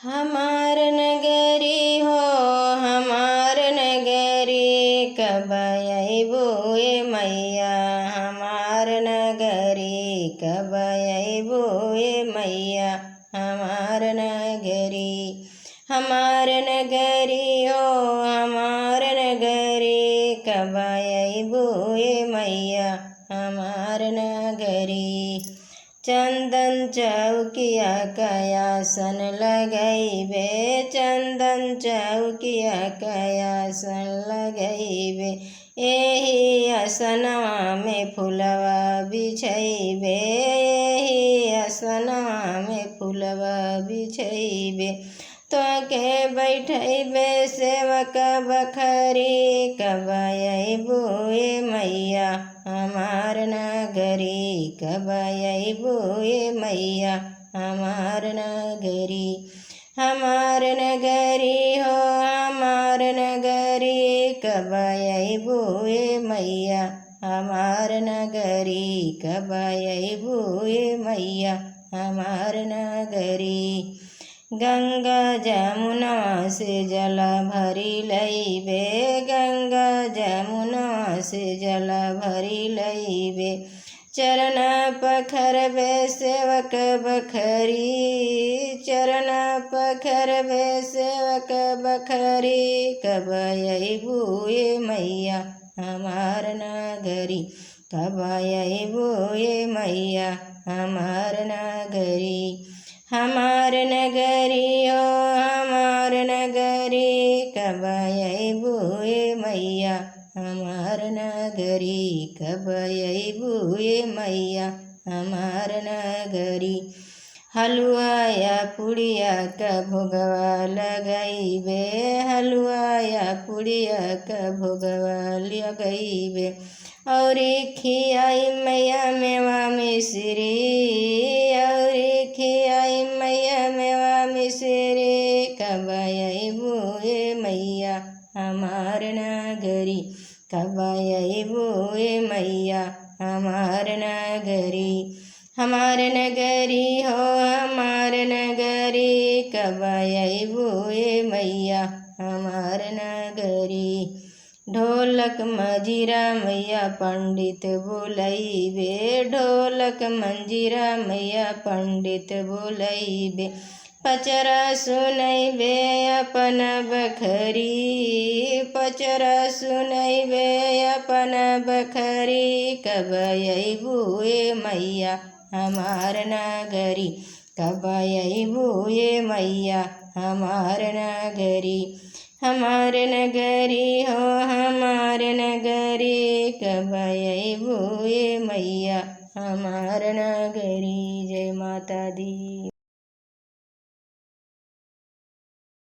हमार नगरी हो हमार नगरी, कब अइबू ए मैया हमार नगरी, कब अइबू ए मैया हमार नगरी। हमार नगरी हो हमार नगरी, कब अइबू ए मैया हमार नगरी। चंदन चौकिया कयासन लगैबे, चंदन चौकिया कयासन लगैबे, एही असनवा में फुलवा बिछैबे, एही असनवा में फुलवा बिछैबे। तोके बैठैबे सेवक बखरी, कब अइबू ए मैया हमार नगरी, कब अइबू ए मैया हमार नगरी। हमार नगरी हो हमार नगरी, कब अइबू ए मैया हमार नगरी, कब अइबू ए मैया हमार नगरी। गंगा जमुनवा से जल भरी लैबे, गंगा जमुनवा से जल भरी लैबे, चरण पखरबे सेवक बखरी, चरण पखरबे सेवक बखरी, कब अइबू ए मैया हमार नगरी, कब अइबू ए मैया हमार नगरी। हमार नगरी हो हमार नगरी, कब अइबू ए मैया हमार नगरी, कब अइबू ए मैया हमार नगरी। हलुआ या पुड़िया का भोगवा लगैबे, हलुआ या पुड़िया का भोगवा लगैबे, औरी खियाई मैया मेवा मिश्री, औरी खियाई मैया मेवा मिश्री, कब अइबू ए मैया हमार नगरी, कब अइबू ए मैया हमार नगरी। हमार नगरी हो हमार नगरी, कब अइबू ए मैया हमार नगरी। ढोलक मंजीरा मैया पंडित बुलैबे, ढोलक मंजीरा मैया पंडित बुलैबे, पचरा सुनैबे अपन बखरी, पचरा सुनैबे अपन बखरी, कब अइबू ए मैया हमार नगरी, कब अइबू ए मैया हमार नगरी। हमार नगरी हो हमार नगरी, कब अइबू ए मैया हमार नगरी। जय माता दी।